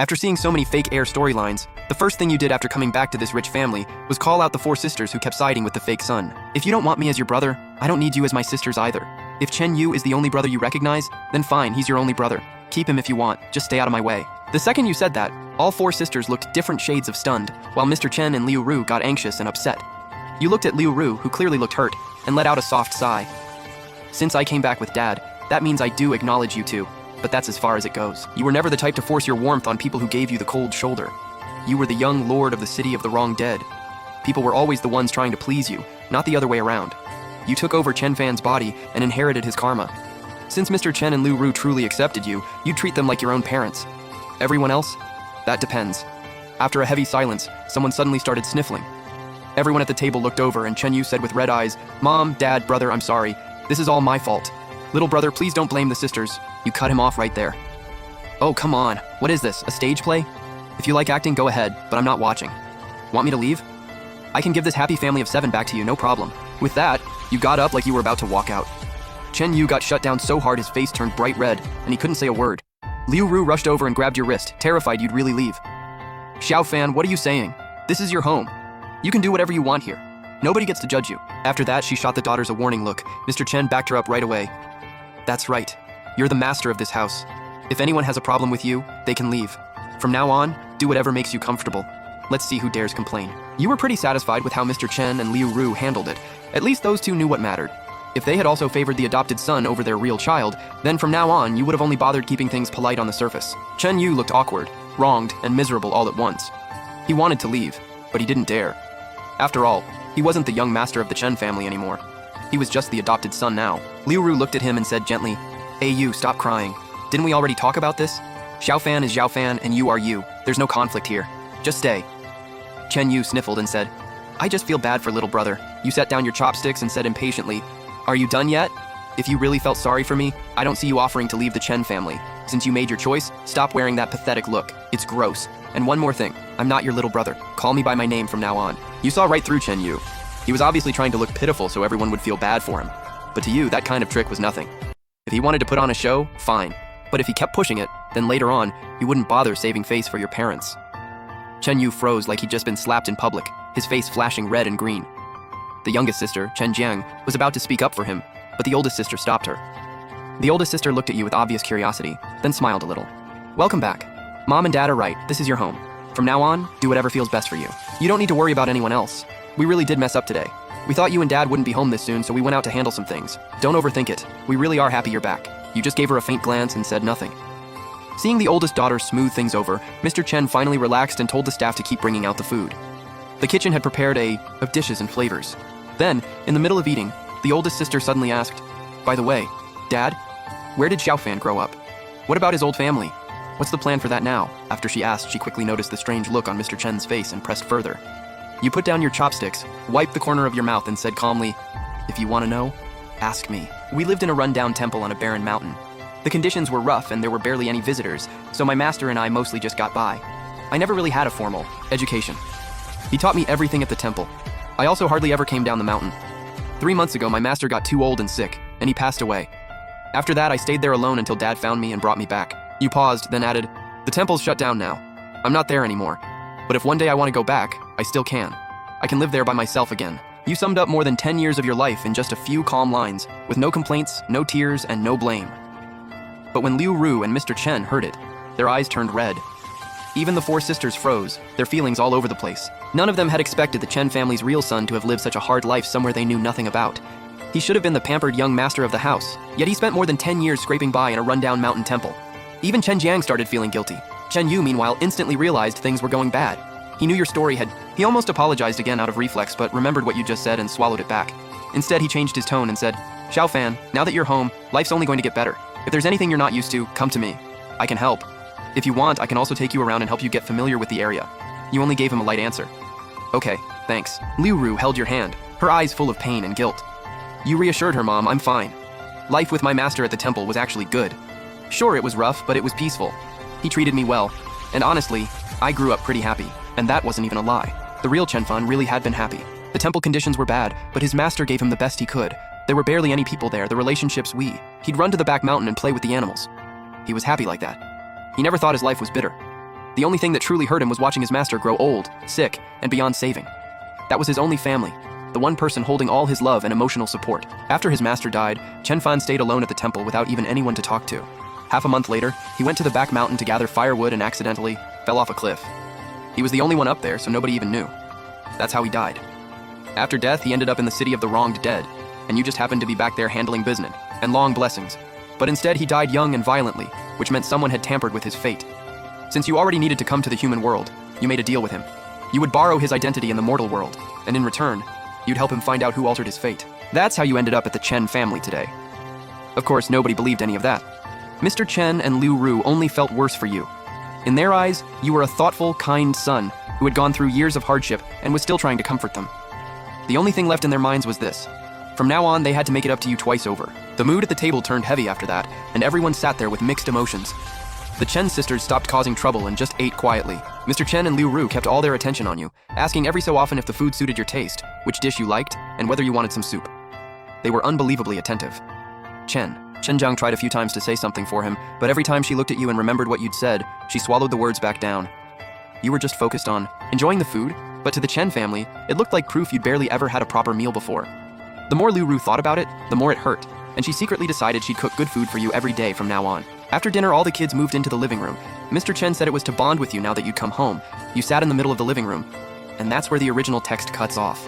After seeing so many fake heir storylines, the first thing you did after coming back to this rich family was call out the 4 sisters who kept siding with the fake son. If you don't want me as your brother, I don't need you as my sisters either. If Chen Yu is the only brother you recognize, then fine, he's your only brother. Keep him if you want, just stay out of my way. The second you said that, all 4 sisters looked different shades of stunned, while Mr. Chen and Liu Ru got anxious and upset. You looked at Liu Ru, who clearly looked hurt, and let out a soft sigh. Since I came back with Dad, that means I do acknowledge you two. But that's as far as it goes. You were never the type to force your warmth on people who gave you the cold shoulder. You were the young lord of the city of the wrong dead. People were always the ones trying to please you, not the other way around. You took over Chen Fan's body and inherited his karma. Since Mr. Chen and Liu Ru truly accepted you, you'd treat them like your own parents. Everyone else? That depends. After a heavy silence, someone suddenly started sniffling. Everyone at the table looked over and Chen Yu said with red eyes, "Mom, Dad, brother, I'm sorry. This is all my fault. Little brother, please don't blame the sisters." You cut him off right there. "Oh, come on. What is this, a stage play? If you like acting, go ahead, but I'm not watching. Want me to leave? I can give this happy family of 7 back to you, no problem." With that, you got up like you were about to walk out. Chen Yu got shut down so hard his face turned bright red, and he couldn't say a word. Liu Ru rushed over and grabbed your wrist, terrified you'd really leave. "Xiao Fan, what are you saying? This is your home. You can do whatever you want here. Nobody gets to judge you." After that, she shot the daughters a warning look. Mr. Chen backed her up right away. "That's right. You're the master of this house. If anyone has a problem with you, they can leave. From now on, do whatever makes you comfortable. Let's see who dares complain." You were pretty satisfied with how Mr. Chen and Liu Ru handled it. At least those two knew what mattered. If they had also favored the adopted son over their real child, then from now on, you would have only bothered keeping things polite on the surface. Chen Yu looked awkward, wronged, and miserable all at once. He wanted to leave, but he didn't dare. After all, he wasn't the young master of the Chen family anymore. He was just the adopted son now. Liu Ru looked at him and said gently, "Hey you, stop crying. Didn't we already talk about this? Xiao Fan is Xiao Fan and you are you. There's no conflict here. Just stay." Chen Yu sniffled and said, "I just feel bad for little brother." You set down your chopsticks and said impatiently, "Are you done yet? If you really felt sorry for me, I don't see you offering to leave the Chen family. Since you made your choice, stop wearing that pathetic look. It's gross. And one more thing, I'm not your little brother. Call me by my name from now on." You saw right through Chen Yu. He was obviously trying to look pitiful so everyone would feel bad for him. But to you, that kind of trick was nothing. If he wanted to put on a show, fine. But if he kept pushing it, then later on, he wouldn't bother saving face for your parents. Chen Yu froze like he'd just been slapped in public, his face flashing red and green. The youngest sister, Chen Jiang, was about to speak up for him, but the oldest sister stopped her. The oldest sister looked at you with obvious curiosity, then smiled a little. "Welcome back. Mom and Dad are right, this is your home. From now on, do whatever feels best for you. You don't need to worry about anyone else. We really did mess up today. We thought you and Dad wouldn't be home this soon, so we went out to handle some things. Don't overthink it. We really are happy you're back." You just gave her a faint glance and said nothing. Seeing the oldest daughter smooth things over, Mr. Chen finally relaxed and told the staff to keep bringing out the food. The kitchen had prepared of dishes and flavors. Then, in the middle of eating, the oldest sister suddenly asked, "By the way, Dad, where did Xiao Fan grow up? What about his old family? What's the plan for that now?" After she asked, she quickly noticed the strange look on Mr. Chen's face and pressed further. You put down your chopsticks, wiped the corner of your mouth and said calmly, "If you want to know, ask me." We lived in a rundown temple on a barren mountain. The conditions were rough and there were barely any visitors, so my master and I mostly just got by. I never really had a formal education. He taught me everything at the temple. I also hardly ever came down the mountain. 3 months ago, my master got too old and sick, and he passed away. After that, I stayed there alone until Dad found me and brought me back. You paused, then added, "The temple's shut down now. I'm not there anymore. But if one day I want to go back, I still can. I can live there by myself again." You summed up more than 10 years of your life in just a few calm lines, with no complaints, no tears, and no blame. But when Liu Ru and Mr. Chen heard it, their eyes turned red. Even the 4 sisters froze, their feelings all over the place. None of them had expected the Chen family's real son to have lived such a hard life somewhere they knew nothing about. He should have been the pampered young master of the house, yet he spent more than 10 years scraping by in a rundown mountain temple. Even Chen Jiang started feeling guilty. Chen Yu, meanwhile, instantly realized things were going bad. He knew your story had... He almost apologized again out of reflex, but remembered what you just said and swallowed it back. Instead, he changed his tone and said, "Xiao Fan, now that you're home, life's only going to get better. If there's anything you're not used to, come to me. I can help. If you want, I can also take you around and help you get familiar with the area." You only gave him a light answer. "Okay, thanks." Liu Ru held your hand, her eyes full of pain and guilt. You reassured her, "Mom, I'm fine. Life with my master at the temple was actually good. Sure, it was rough, but it was peaceful. He treated me well, and honestly, I grew up pretty happy. And that wasn't even a lie. The real Chen Fan really had been happy. The temple conditions were bad, but his master gave him the best he could. There were barely any people there, the relationships he'd run to the back mountain and play with the animals. He was happy like that. He never thought his life was bitter. The only thing that truly hurt him was watching his master grow old, sick, and beyond saving. That was his only family, the one person holding all his love and emotional support. After his master died, Chen Fan stayed alone at the temple without even anyone to talk to. Half a month later, he went to the back mountain to gather firewood and accidentally fell off a cliff. He was the only one up there, so nobody even knew. That's how he died. After death, he ended up in the city of the wronged dead, and you just happened to be back there handling business and long blessings. But instead, he died young and violently, which meant someone had tampered with his fate. Since you already needed to come to the human world, you made a deal with him. You would borrow his identity in the mortal world, and in return, you'd help him find out who altered his fate. That's how you ended up at the Chen family today. Of course, nobody believed any of that. Mr. Chen and Liu Ru only felt worse for you. In their eyes, you were a thoughtful, kind son who had gone through years of hardship and was still trying to comfort them. The only thing left in their minds was this. From now on, they had to make it up to you twice over. The mood at the table turned heavy after that, and everyone sat there with mixed emotions. The Chen sisters stopped causing trouble and just ate quietly. Mr. Chen and Liu Ru kept all their attention on you, asking every so often if the food suited your taste, which dish you liked, and whether you wanted some soup. They were unbelievably attentive. Chen Jiang tried a few times to say something for him, but every time she looked at you and remembered what you'd said, she swallowed the words back down. You were just focused on enjoying the food, but to the Chen family, it looked like proof you'd barely ever had a proper meal before. The more Liu Ru thought about it, the more it hurt, and she secretly decided she'd cook good food for you every day from now on. After dinner, all the kids moved into the living room. Mr. Chen said it was to bond with you now that you'd come home. You sat in the middle of the living room, and that's where the original text cuts off.